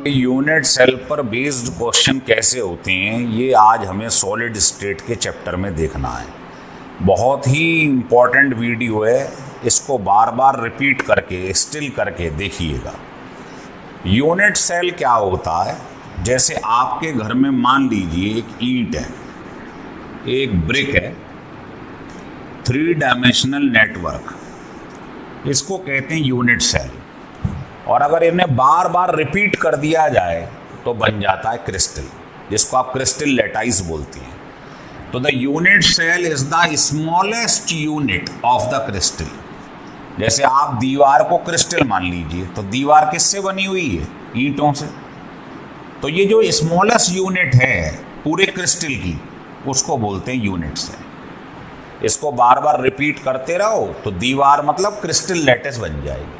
Unit cell पर based question कैसे होते हैं ये आज हमें सॉलिड स्टेट के चैप्टर में देखना है। बहुत ही इम्पॉर्टेंट वीडियो है, इसको बार बार रिपीट करके स्टिल करके देखिएगा। यूनिट सेल क्या होता है, जैसे आपके घर में मान लीजिए एक ईंट है, एक ब्रिक है, 3 डायमेंशनल नेटवर्क, इसको कहते हैं यूनिट सेल। और अगर इन्हें बार बार रिपीट कर दिया जाए तो बन जाता है क्रिस्टल, जिसको आप क्रिस्टल लैटाइस बोलते हैं। तो the unit cell is the smallest unit of the crystal. जैसे आप दीवार को क्रिस्टल मान लीजिए, तो दीवार किससे बनी हुई है? ईंटों से। तो ये जो स्मॉलेस्ट यूनिट है पूरे क्रिस्टल की, उसको बोलते हैं यूनिट सेल। इसको बार बार रिपीट करते रहो तो दीवार मतलब क्रिस्टल लैटिस बन जाएगी।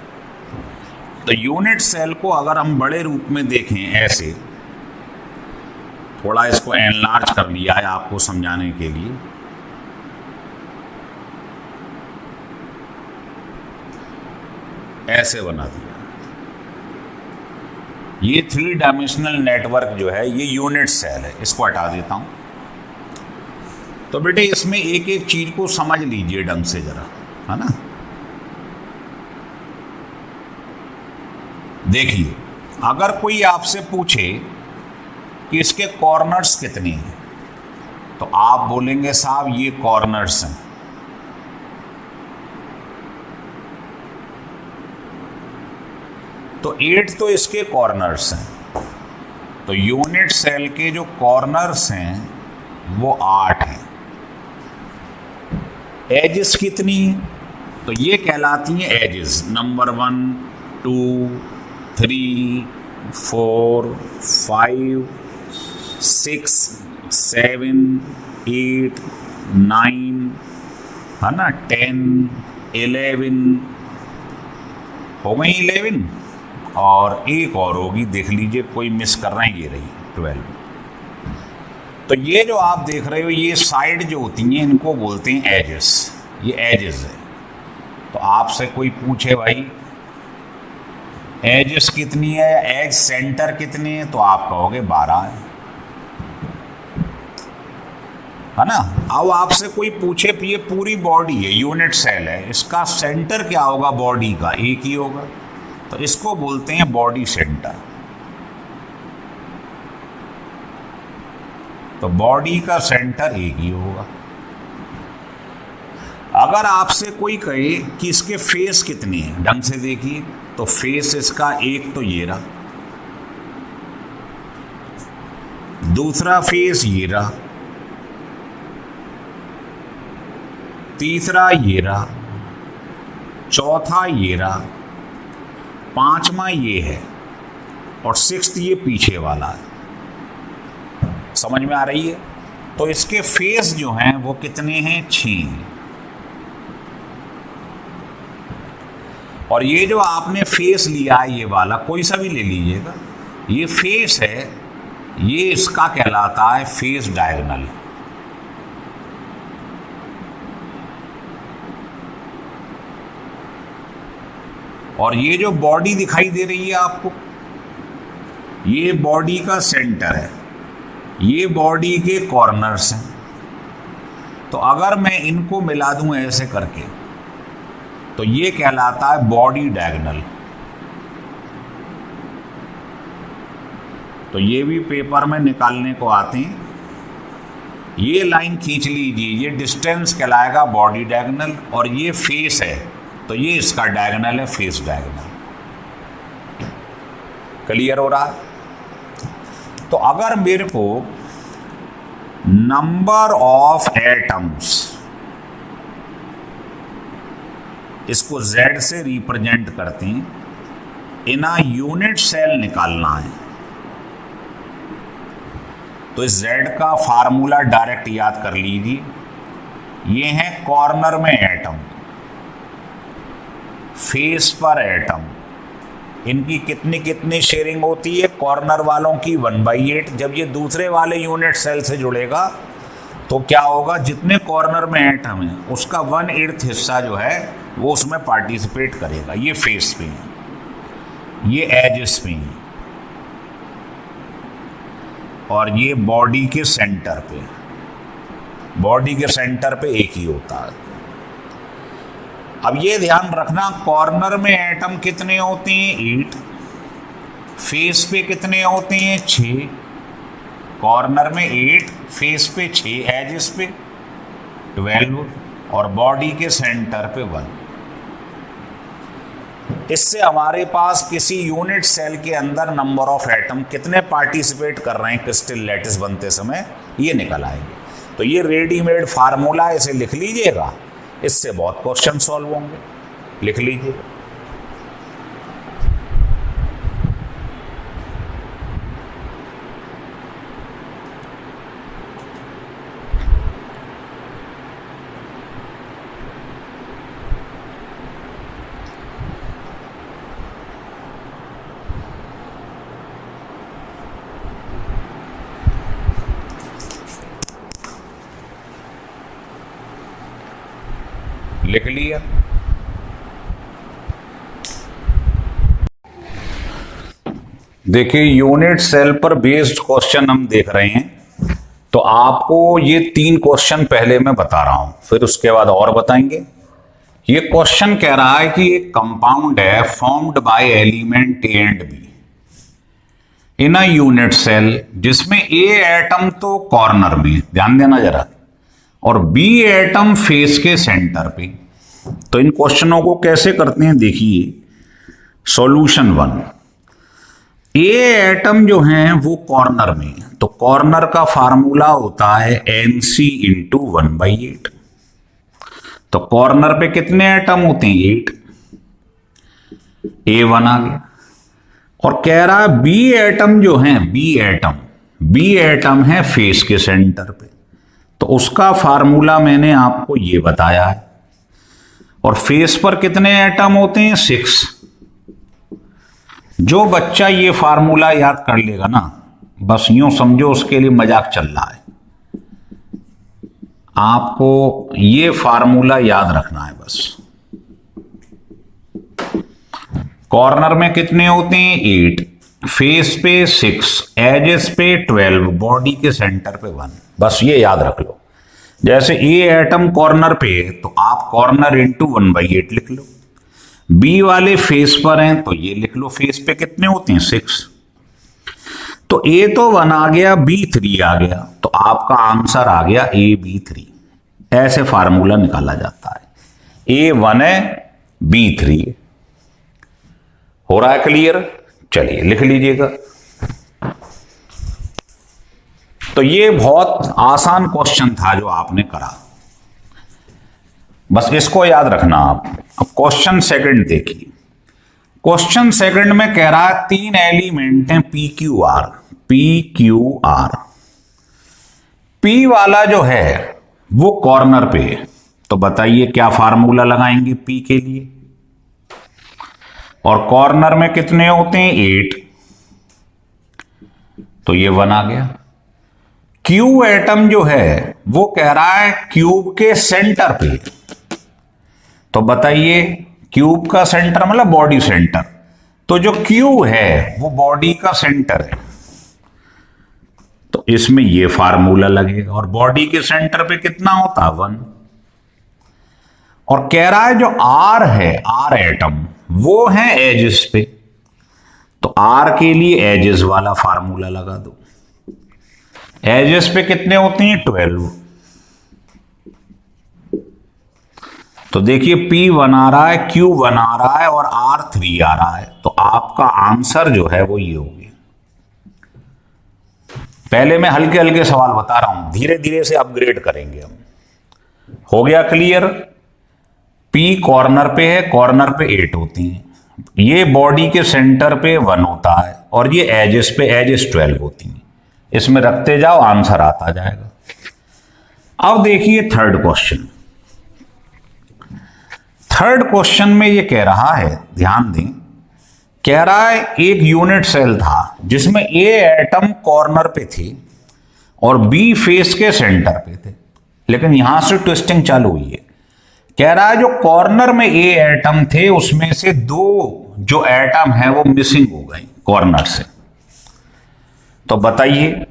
तो यूनिट सेल को अगर हम बड़े रूप में देखें, ऐसे थोड़ा इसको एनलार्ज कर लिया है आपको समझाने के लिए। ऐसे बना दिया। ये 3 डायमेंशनल नेटवर्क जो है ये यूनिट सेल है। इसको हटा देता हूं। तो बेटे इसमें एक एक चीज को समझ लीजिए ढंग से जरा, है ना। देखिए, अगर कोई आपसे पूछे कि इसके कॉर्नर्स कितने हैं, तो आप बोलेंगे साहब ये कॉर्नर्स हैं। तो 8 तो इसके कॉर्नर्स हैं। तो यूनिट सेल के जो कॉर्नर्स हैं वो 8 हैं। एजेस कितनी हैं? तो ये कहलाती हैं एजेस। नंबर 1, 2, 3, 4, 5, 6, 7, 8, 9, है ना, 10, 11 हो गई। 11 और एक और होगी, देख लीजिए कोई मिस कर रहे हैं, ये रही 12। तो ये जो आप देख रहे हो, ये साइड जो होती हैं इनको बोलते हैं एजेस। ये एजेस है। तो आपसे कोई पूछे भाई एजेस कितनी है, एज सेंटर कितने हैं, तो आप कहोगे 12 है ना। अब आपसे कोई पूछे ये पूरी बॉडी है, यूनिट सेल है, इसका सेंटर क्या होगा बॉडी का? एक ही होगा। तो इसको बोलते हैं बॉडी सेंटर। तो बॉडी का सेंटर एक ही होगा। अगर आपसे कोई कहे कि इसके फेस कितने हैं, ढंग से देखिए, तो फेस इसका एक तो ये रहा, दूसरा फेस ये रहा, तीसरा ये रहा, चौथा ये रहा, 5वां ये है, और 6th ये पीछे वाला है। समझ में आ रही है? तो इसके फेस जो हैं वो कितने हैं? 6। और ये जो आपने फेस लिया है, ये वाला कोई सा भी ले लीजिएगा, ये फेस है, ये इसका कहलाता है फेस डायगोनल। और ये जो बॉडी दिखाई दे रही है आपको, ये बॉडी का सेंटर है, ये बॉडी के कॉर्नर्स हैं। तो अगर मैं इनको मिला दूं ऐसे करके, तो ये कहलाता है बॉडी डायगोनल। तो ये भी पेपर में निकालने को आते हैं। ये लाइन खींच लीजिए, ये डिस्टेंस कहलाएगा बॉडी डायगोनल। और ये फेस है, तो ये इसका डायगोनल है, फेस डायगोनल। क्लियर हो रहा है? तो अगर मेरे को नंबर ऑफ एटम्स, इसको Z से रिप्रेजेंट करते हैं, इन अ यूनिट सेल निकालना है, तो इस Z का फार्मूला डायरेक्ट याद कर लीजिए। ये है कॉर्नर में एटम, फेस पर एटम, इनकी कितनी कितनी शेयरिंग होती है? कॉर्नर वालों की 1/8। जब ये दूसरे वाले यूनिट सेल से जुड़ेगा तो क्या होगा? जितने कॉर्नर में एटम है उसका 1/8 हिस्सा जो है वो उसमें पार्टिसिपेट करेगा। ये फेस पे है, ये एजेस पे है। और ये बॉडी के सेंटर पे, बॉडी के सेंटर पे एक ही होता है। अब ये ध्यान रखना, कॉर्नर में एटम कितने होते हैं 8, फेस पे कितने होते हैं 6, कॉर्नर में 8, फेस पे 6, एजेस पे 12 और बॉडी के सेंटर पे 1। इससे हमारे पास किसी यूनिट सेल के अंदर नंबर ऑफ एटम कितने पार्टिसिपेट कर रहे हैं क्रिस्टल लैटिस बनते समय ये निकल आएंगे। तो ये रेडीमेड फार्मूला, इसे लिख लीजिएगा, इससे बहुत क्वेश्चन सॉल्व होंगे, लिख लीजिए। लिख लिया। देखिए यूनिट सेल पर बेस्ड क्वेश्चन हम देख रहे हैं। तो आपको ये 3 क्वेश्चन पहले मैं बता रहा हूं, फिर उसके बाद और बताएंगे। ये क्वेश्चन कह रहा है कि एक कंपाउंड है formed by element A and B in a unit cell, जिसमें ए एटम तो कॉर्नर में, ध्यान देना जरा, और बी एटम फेस के सेंटर पे। तो इन क्वेश्चनों को कैसे करते हैं देखिए। सॉल्यूशन 1, ए एटम जो हैं वो कॉर्नर में, तो कॉर्नर का फार्मूला होता है Nc इंटू 1/8। तो कॉर्नर पे कितने एटम होते हैं 8, A1 आ गया। और कह रहा है बी एटम जो है, बी एटम है फेस के सेंटर पे, तो उसका फार्मूला मैंने आपको ये बताया है। और फेस पर कितने एटम होते हैं 6। जो बच्चा ये फार्मूला याद कर लेगा ना, बस यूं समझो उसके लिए मजाक चल रहा है। आपको ये फार्मूला याद रखना है बस। कॉर्नर में कितने होते हैं 8, फेस पे 6, एजेस पे 12, बॉडी के सेंटर पे 1। बस ये याद रख लो। जैसे ए एटम कॉर्नर पे है तो आप कॉर्नर इंटू 1/8 लिख लो। बी वाले फेस पर हैं तो ये लिख लो, फेस पे कितने होते हैं 6। तो ए तो 1 आ गया, बी 3 आ गया, तो आपका आंसर आ गया AB3। ऐसे फार्मूला निकाला जाता है। A1 है, B3 है। हो रहा है क्लियर? चलिए लिख लीजिएगा। तो ये बहुत आसान क्वेश्चन था जो आपने करा, बस इसको याद रखना आप। अब क्वेश्चन सेकंड देखिए। क्वेश्चन सेकंड में कह रहा है 3 एलिमेंट हैं PQR। P वाला जो है वो कॉर्नर पे है, तो बताइए क्या फार्मूला लगाएंगे P के लिए। और कॉर्नर में कितने होते हैं 8, तो ये 1 आ गया। Q एटम जो है वो कह रहा है क्यूब के सेंटर पे, तो बताइए क्यूब का सेंटर मतलब बॉडी सेंटर, तो जो Q है वो बॉडी का सेंटर है, तो इसमें ये फार्मूला लगेगा। और बॉडी के सेंटर पे कितना होता है 1। और कह रहा है जो R है, R एटम, वो है एजेस पे, तो R के लिए एजेस वाला फार्मूला लगा दो। एजेस पे कितने होते हैं 12। तो देखिए P1 आ रहा है, Q1 आ रहा है और R3 आ रहा है, तो आपका आंसर जो है वो ये हो गया। पहले मैं हल्के हल्के सवाल बता रहा हूं, धीरे धीरे से अपग्रेड करेंगे हम। हो गया क्लियर? P कॉर्नर पे है, कॉर्नर पे 8 होती हैं, ये बॉडी के सेंटर पे 1 होता है, और ये एजेस पे एजेस 12 होती हैं। इसमें रखते जाओ, आंसर आता जाएगा। अब देखिए थर्ड क्वेश्चन। थर्ड क्वेश्चन में ये कह रहा है, ध्यान दें, कह रहा है एक यूनिट सेल था जिसमें ए एटम कॉर्नर पे थी और बी फेस के सेंटर पे थे, लेकिन यहां से ट्विस्टिंग चालू हुई है। कह रहा है जो कॉर्नर में ए एटम थे उसमें से 2 जो एटम है वो मिसिंग हो गए कॉर्नर से, तो बताइए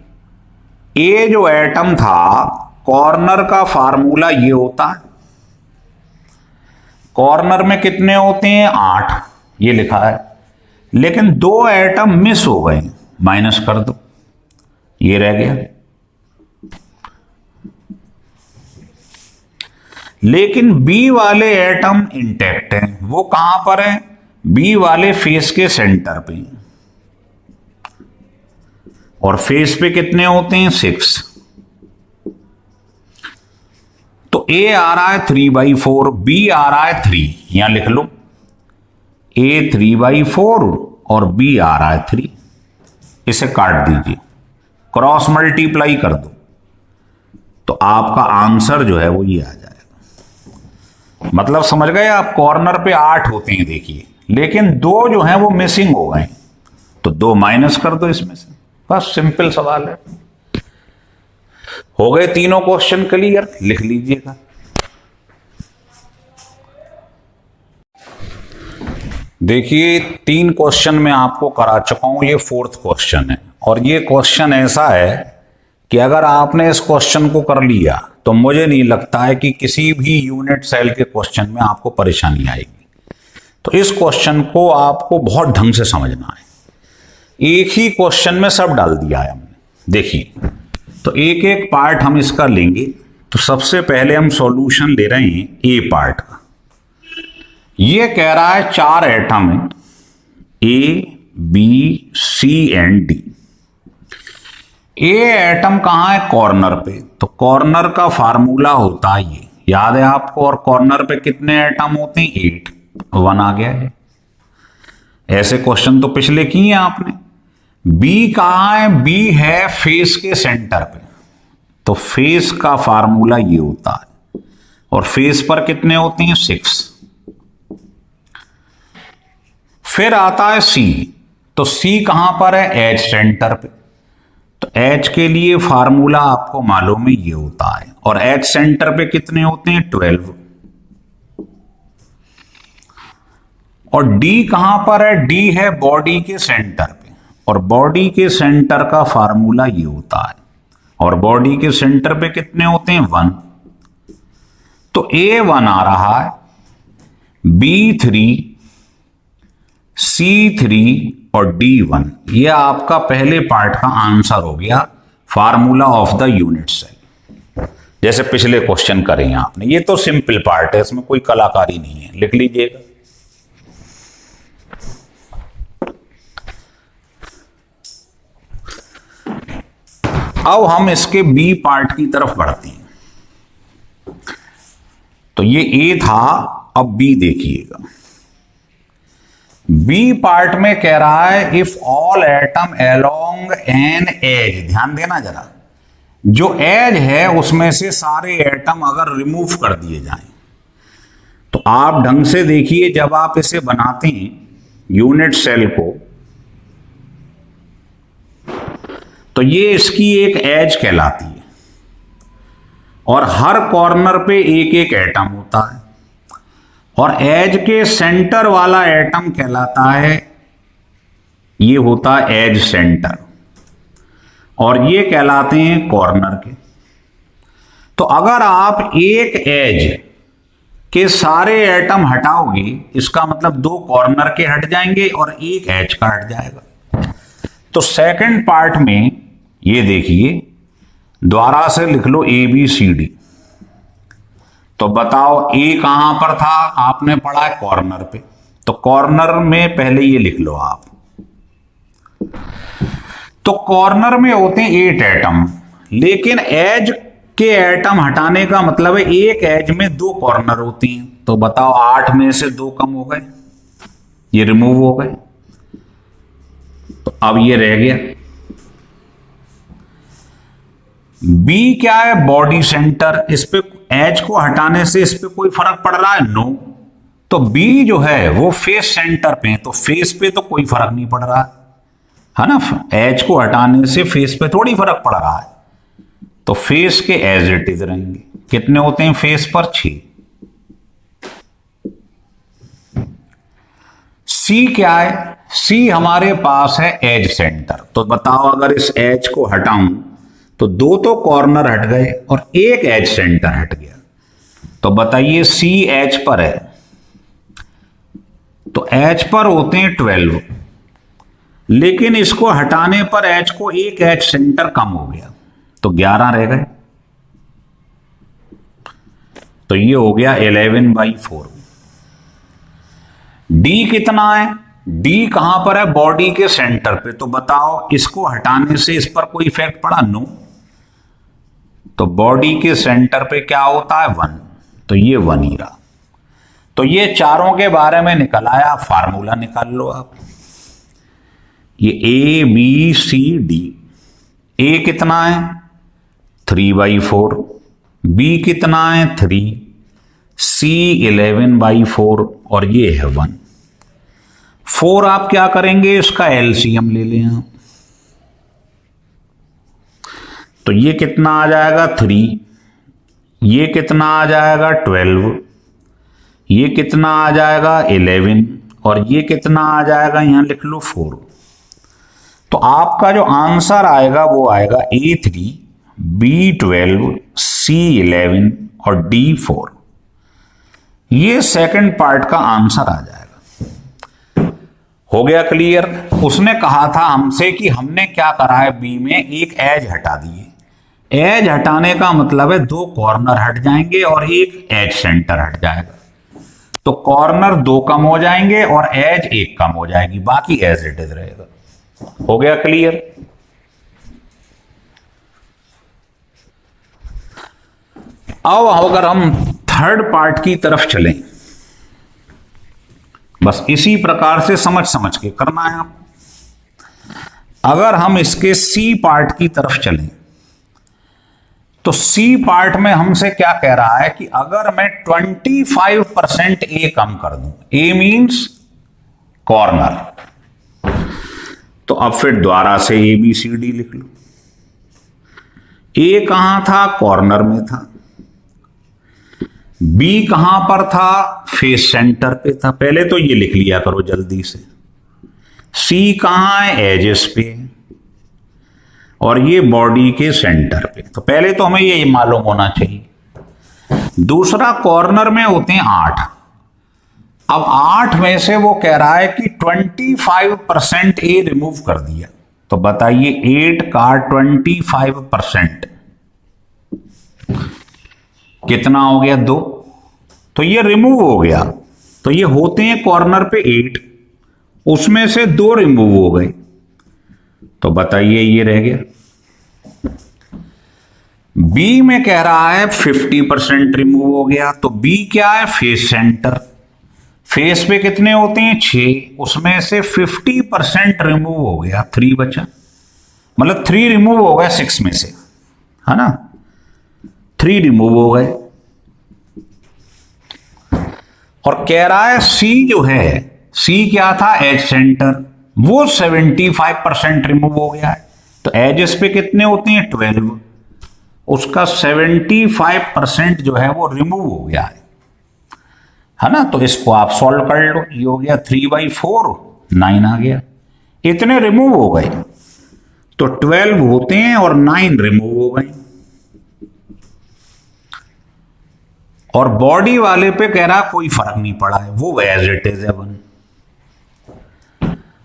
ए जो एटम था, कॉर्नर का फार्मूला ये होता है। कॉर्नर में कितने होते हैं? 8, ये लिखा है। लेकिन 2 एटम मिस हो गए, माइनस कर दो, ये रह गया। लेकिन बी वाले एटम इंटैक्ट हैं। वो कहां पर है? बी वाले फेस के सेंटर पे। और फेस पे कितने होते हैं? 6। तो ए आ रहा है 3/4, बी आ रहा है 3, यहां लिख लो। ए 3/4 और बी आ रहा है 3। इसे काट दीजिए, क्रॉस मल्टीप्लाई कर दो, तो आपका आंसर जो है वो ये आ जाएगा। मतलब समझ गए आप? कॉर्नर पे 8 होते हैं देखिए, लेकिन 2 जो हैं वो मिसिंग हो गए, तो 2 माइनस कर दो इसमें से। बस सिंपल सवाल है। हो गए तीनों क्वेश्चन क्लियर? लिख लीजिएगा। देखिए 3 क्वेश्चन मैं आपको करा चुका हूं, ये 4th क्वेश्चन है। और ये क्वेश्चन ऐसा है कि अगर आपने इस क्वेश्चन को कर लिया तो मुझे नहीं लगता है कि किसी भी यूनिट सेल के क्वेश्चन में आपको परेशानी आएगी। तो इस क्वेश्चन को आपको बहुत ढंग से समझना है। एक ही क्वेश्चन में सब डाल दिया है हमने। देखिए, तो एक एक पार्ट हम इसका लेंगे। तो सबसे पहले हम सॉल्यूशन ले रहे हैं ए पार्ट का। ये कह रहा है 4 एटम है, A B C and D. A atom कहां है? कॉर्नर पे। तो कॉर्नर का फार्मूला होता है ये, याद है आपको? और कॉर्नर पे कितने एटम होते हैं? 8। 1 आ गया है। ऐसे क्वेश्चन तो पिछले किए हैं आपने। बी कहां है? बी है फेस के सेंटर पे। तो फेस का फार्मूला ये होता है, और फेस पर कितने होते हैं? 6। फिर आता है सी। तो सी कहां पर है? एच सेंटर पे। तो एच के लिए फार्मूला आपको मालूम है ये होता है, और एच सेंटर पे कितने होते हैं? 12। और डी कहां पर है? डी है बॉडी के सेंटर पे, और बॉडी के सेंटर का फार्मूला ये होता है, और बॉडी के सेंटर पे कितने होते हैं? 1। तो A1 आ रहा है, B3, C3 और D1। ये आपका पहले पार्ट का आंसर हो गया, formula of the unit cell. जैसे पिछले क्वेश्चन करे हैं आपने। ये तो सिंपल पार्ट है, इसमें कोई कलाकारी नहीं है, लिख लीजिएगा। अब हम इसके बी पार्ट की तरफ बढ़ते हैं। तो ये ए था, अब बी देखिएगा। बी पार्ट में कह रहा है if all atom along an edge, ध्यान देना जरा, जो एज है उसमें से सारे एटम अगर रिमूव कर दिए जाएं, तो आप ढंग से देखिए, जब आप इसे बनाते हैं यूनिट सेल को, तो ये इसकी एक एज कहलाती है, और हर कॉर्नर पे एक एक एटम होता है, और एज के सेंटर वाला एटम कहलाता है, ये होता है एज सेंटर, और ये कहलाते हैं कॉर्नर के। तो अगर आप एक एज के सारे एटम हटाओगे, इसका मतलब 2 कॉर्नर के हट जाएंगे और एक एज का हट जाएगा। तो सेकंड पार्ट में ये देखिए, द्वारा से लिख लो ABCD। तो बताओ ए कहां पर था? आपने पढ़ा है कॉर्नर पे। तो कॉर्नर में पहले ये लिख लो आप। तो कॉर्नर में होते हैं 8 एटम, लेकिन एज के एटम हटाने का मतलब है एक एज में 2 कॉर्नर होती हैं। तो बताओ 8 में से 2 कम हो गए, ये रिमूव हो गए, तो अब ये रह गया। बी क्या है? Body centre. इस पे एच को हटाने से इस पे कोई फर्क पड़ रहा है? नो। तो बी जो है वो फेस सेंटर पे है, तो फेस पे तो कोई फर्क नहीं पड़ रहा है ना। एच को हटाने से फेस पे थोड़ी फर्क पड़ रहा है, तो फेस के एज इट इज रहेंगे। कितने होते हैं फेस पर? 6। सी क्या है? सी हमारे पास है एज सेंटर। तो बताओ अगर इस एज को हटाऊं तो दो तो कॉर्नर हट गए और एक एज सेंटर हट गया। तो बताइए सी एच पर है, तो एच पर होते हैं 12, लेकिन इसको हटाने पर एच को एक एच सेंटर कम हो गया, तो 11 रह गए। तो ये हो गया 11/4। डी कितना है? डी कहां पर है? बॉडी के सेंटर पे। तो बताओ इसको हटाने से इस पर कोई इफेक्ट पड़ा? नो। तो बॉडी के सेंटर पे क्या होता है? 1, तो ये 1 ही रहा। तो ये चारों के बारे में निकल आया, फार्मूला निकाल लो आप। ये ए बी सी डी। ए कितना है? 3/4। बी कितना है? 3। सी 11/4 और ये है 1। 4 आप क्या करेंगे? इसका एलसीएम ले लें आप। तो ये कितना आ जाएगा? 3। ये कितना आ जाएगा? 12। ये कितना आ जाएगा? 11। और ये कितना आ जाएगा? यहां लिख लो 4। तो आपका जो आंसर आएगा वो आएगा A3, B12, C11 और D4। ये सेकंड पार्ट का आंसर आ जाएगा। हो गया क्लियर? उसने कहा था हमसे कि हमने क्या करा है, बी में एक एज हटा दिए। एज हटाने का मतलब है दो कॉर्नर हट जाएंगे और एक एज सेंटर हट जाएगा। तो कॉर्नर 2 कम हो जाएंगे और एज 1 कम हो जाएगी, बाकी एज इट इज रहेगा। हो गया क्लियर? अब अगर हम थर्ड पार्ट की तरफ चलें, बस इसी प्रकार से समझ के करना है आपको। अगर हम इसके सी पार्ट की तरफ चलें, तो सी पार्ट में हमसे क्या कह रहा है कि अगर मैं 25% ए कम कर दूं, ए मींस कॉर्नर, तो अब फिर दोबारा से ए बी सी डी लिख लो। ए कहां था? कॉर्नर में था। बी कहां पर था? फेस सेंटर पे था। पहले तो ये लिख लिया करो जल्दी से। सी कहां है? एजेस पे। और ये बॉडी के सेंटर पे। तो पहले तो हमें ये मालूम होना चाहिए। दूसरा, कॉर्नर में होते हैं 8। अब 8 में से वो कह रहा है कि 25% ए रिमूव कर दिया। तो बताइए 8 का 25% कितना हो गया? 2। तो ये रिमूव हो गया। तो ये होते हैं कॉर्नर पे 8, उसमें से 2 रिमूव हो गए। तो बताइए ये रह गया। बी में कह रहा है 50% रिमूव हो गया। तो बी क्या है? Face centre. फेस पे कितने होते हैं? 6, उसमें से 50% रिमूव हो गया, 3 बचा। मतलब 3 रिमूव हो गए 6 में से, है ना? 3 रिमूव हो गए। और कह रहा है सी जो है, सी क्या था? एज सेंटर, वो 75% रिमूव हो गया है। तो एजेस पे कितने होते हैं? 12, उसका 75% जो है वो रिमूव हो गया है ना? तो इसको आप सॉल्व कर लो। ये हो गया 3/4, 9 आ गया। इतने रिमूव हो गए, तो 12 होते हैं और 9 रिमूव हो गए। और बॉडी वाले पे कह रहा कोई फर्क नहीं पड़ा है, वो एज इट इज है 1।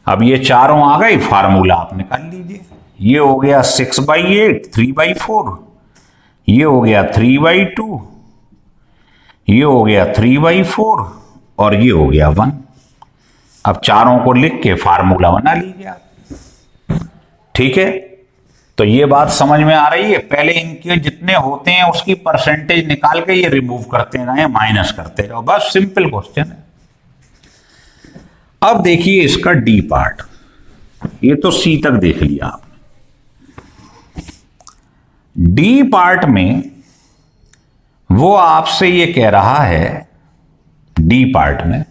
अब ये चारों आ गए, फार्मूला आप निकाल लीजिए। ये हो गया 6/8, 3/4। ये हो गया 3/2। ये हो गया 3/4 और ये हो गया 1। अब चारों को लिख के फार्मूला बना लीजिए आप। ठीक है? तो ये बात समझ में आ रही है? पहले इनके जितने होते हैं उसकी परसेंटेज निकाल के ये रिमूव करते रहे, माइनस करते रहो, बस सिंपल क्वेश्चन है। अब देखिए इसका डी पार्ट। ये तो सी तक देख लिया आप। डी पार्ट में वो आपसे ये कह रहा है, डी पार्ट में,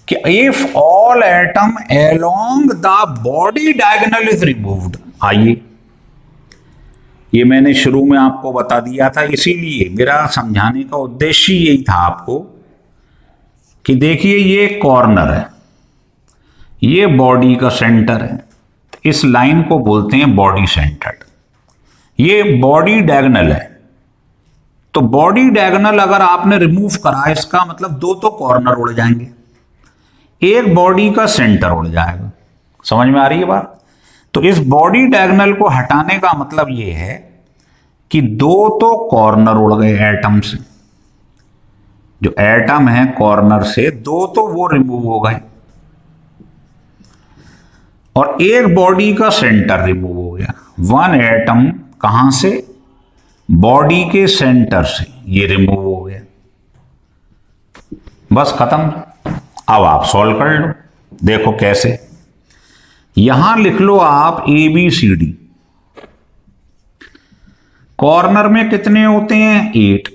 कि if all atom along the body diagonal is removed. आइए, ये मैंने शुरू में आपको बता दिया था, इसीलिए मेरा समझाने का उद्देश्य यही था आपको कि देखिए ये कॉर्नर है, ये बॉडी का सेंटर है। इस लाइन को बोलते हैं बॉडी सेंटर्ड। ये बॉडी डायगोनल है, तो बॉडी डायगोनल अगर आपने रिमूव करा, इसका मतलब दो तो कॉर्नर उड़ जाएंगे, एक बॉडी का सेंटर उड़ जाएगा। समझ में आ रही है बात? तो इस बॉडी डायगोनल को हटाने का मतलब ये है कि दो तो कॉर्नर उड़ गए एटम से, जो एटम है कॉर्नर से दो तो वो रिमूव हो गए, और एक बॉडी का सेंटर रिमूव हो गया। वन एटम कहां से? बॉडी के सेंटर से ये रिमूव हो गया। बस खत्म। अब आप सॉल्व कर लो, देखो कैसे। यहां लिख लो आप ABCD। कॉर्नर में कितने होते हैं? 8,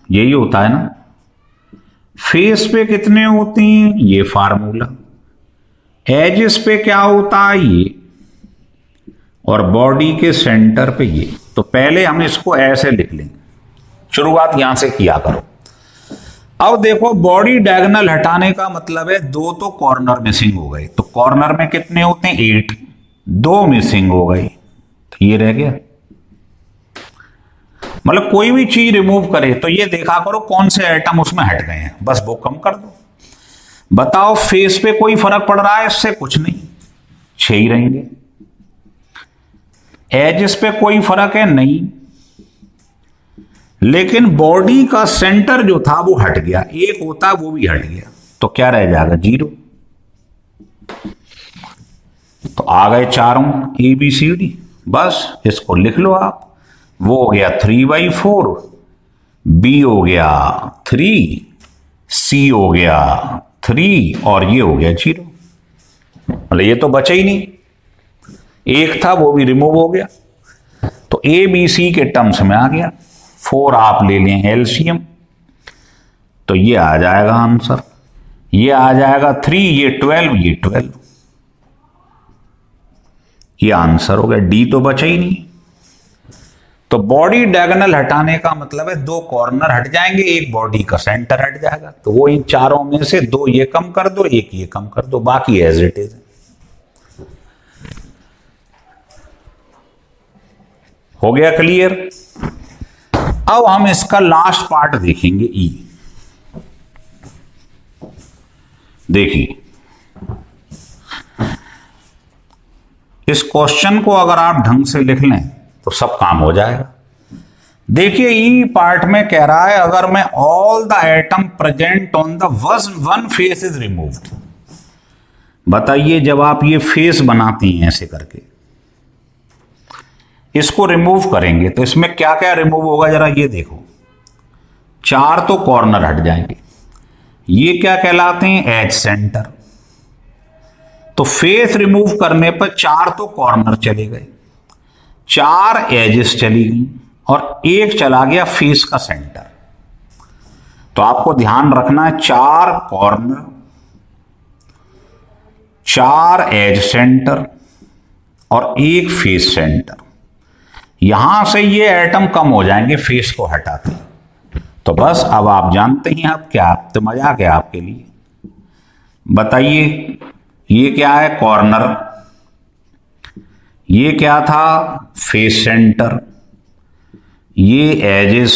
यही होता है ना। फेस पे कितने होते हैं? ये फार्मूला। एजेस पे क्या होता है? ये। और बॉडी के सेंटर पे ये। तो पहले हम इसको ऐसे लिख लेंगे, शुरुआत यहां से किया करो। अब देखो, बॉडी डायगोनल हटाने का मतलब है दो तो कॉर्नर मिसिंग हो गए, तो कॉर्नर में कितने होते हैं? 8, दो मिसिंग हो गई, तो ये रह गया। मतलब कोई भी चीज रिमूव करे तो ये देखा करो कौन से आइटम उसमें हट गए हैं, बस वो कम कर दो। बताओ, फेस पे कोई फर्क पड़ रहा है? इससे कुछ नहीं, 6 ही रहेंगे। एजेस पे कोई फर्क है? नहीं। लेकिन बॉडी का सेंटर जो था वो हट गया, एक होता वो भी हट गया, तो क्या रह जाएगा? 0। तो आ गए चारों ABCD। बस इसको लिख लो आप। वो हो गया 3/4, B हो गया 3, C हो गया 3, और ये हो गया 0। मतलब ये तो बचा ही नहीं, एक था वो भी रिमूव हो गया, तो ABC के टर्म्स में आ गया। 4 आप ले लें LCM, तो ये आ जाएगा आंसर। ये आ जाएगा 3, ये 12, ये 12। ये आंसर हो गया। D तो बचा ही नहीं। तो बॉडी डायगोनल हटाने का मतलब है दो कॉर्नर हट जाएंगे, एक बॉडी का सेंटर हट जाएगा। तो वो इन चारों में से दो ये कम कर दो, एक ये कम कर दो, बाकी एज इट इज। हो गया क्लियर? अब हम इसका लास्ट पार्ट देखेंगे, E। देखिए, इस क्वेश्चन को अगर आप ढंग से लिख लें तो सब काम हो जाएगा। देखिए, ई पार्ट में कह रहा है अगर मैं all the atom present on the one face is removed. बताइए, जब आप ये फेस बनाती हैं ऐसे करके, इसको रिमूव करेंगे तो इसमें क्या क्या रिमूव होगा, जरा ये देखो। 4 तो कॉर्नर हट जाएंगे, ये क्या कहलाते हैं? Edge centre. तो फेस रिमूव करने पर 4 तो कॉर्नर चले गए, 4 एजेस चली गई, और एक चला गया फेस का सेंटर। तो आपको ध्यान रखना है, 4 कॉर्नर, 4 एज सेंटर और एक फेस सेंटर। यहां से ये एटम कम हो जाएंगे फेस को हटाते। तो बस अब आप जानते हैं अब क्या, तो मजाक है आपके लिए। बताइए, ये क्या है? कॉर्नर। ये क्या था? Face centre. ये एजेस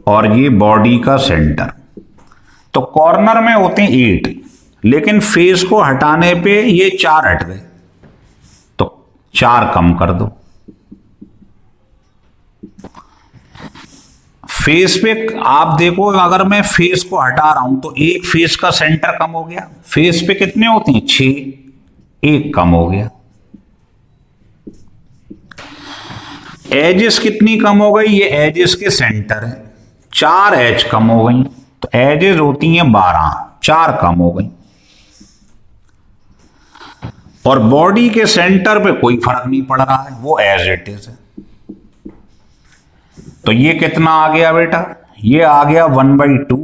और ये बॉडी का सेंटर। तो कॉर्नर में होते हैं 8, लेकिन फेस को हटाने पे ये 4 हट गए, तो 4 कम कर दो। फेस पे आप देखो, अगर मैं फेस को हटा रहा हूं तो एक फेस का सेंटर कम हो गया। फेस पे कितने होते हैं? 6, एक कम हो गया। एजेस कितनी कम हो गई? ये एजेस के सेंटर है, 4 एज कम हो गई, तो एजेस होती हैं 12, 4 कम हो गई। और बॉडी के सेंटर पे कोई फर्क नहीं पड़ रहा है, वो एज इट इज है। तो ये कितना आ गया बेटा? ये आ गया 1/2,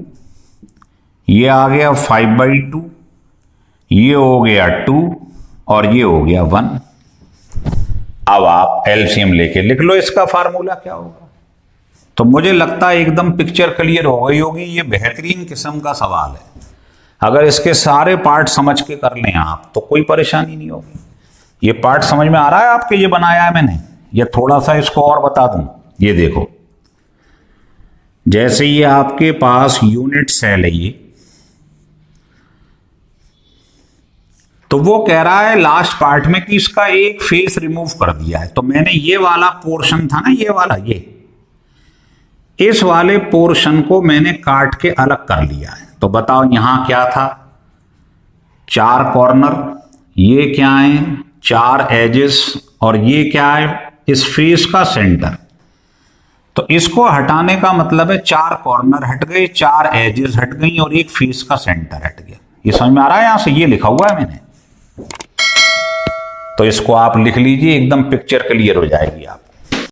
ये आ गया 5/2, ये हो गया 2, और ये हो गया 1। अब आप एलसीएम लेके लिख लो, इसका फार्मूला क्या होगा। तो मुझे लगता है एकदम पिक्चर क्लियर हो गई होगी। ये बेहतरीन किस्म का सवाल है, अगर इसके सारे पार्ट समझ के कर लें आप तो कोई परेशानी नहीं होगी। ये पार्ट समझ में आ रहा है आपके? ये बनाया है मैंने, या थोड़ा सा इसको और बता दूं, ये देखो, जैसे ये आपके पास यूनिट सेल है ये, तो वो कह रहा है लास्ट पार्ट में कि इसका एक फेस रिमूव कर दिया है। तो मैंने ये वाला पोर्शन था ना, ये वाला, ये इस वाले पोर्शन को मैंने काट के अलग कर लिया है। तो बताओ यहां क्या था, 4 कॉर्नर, ये क्या है, 4 एजेस, और ये क्या है, इस फेस का सेंटर। तो इसको हटाने का मतलब है 4 कॉर्नर हट गए, 4 एजेस हट गई और एक फेस का सेंटर हट गया। ये समझ में आ रहा है, यहां से ये लिखा हुआ है मैंने। तो इसको आप लिख लीजिए, एकदम पिक्चर क्लियर हो जाएगी आप।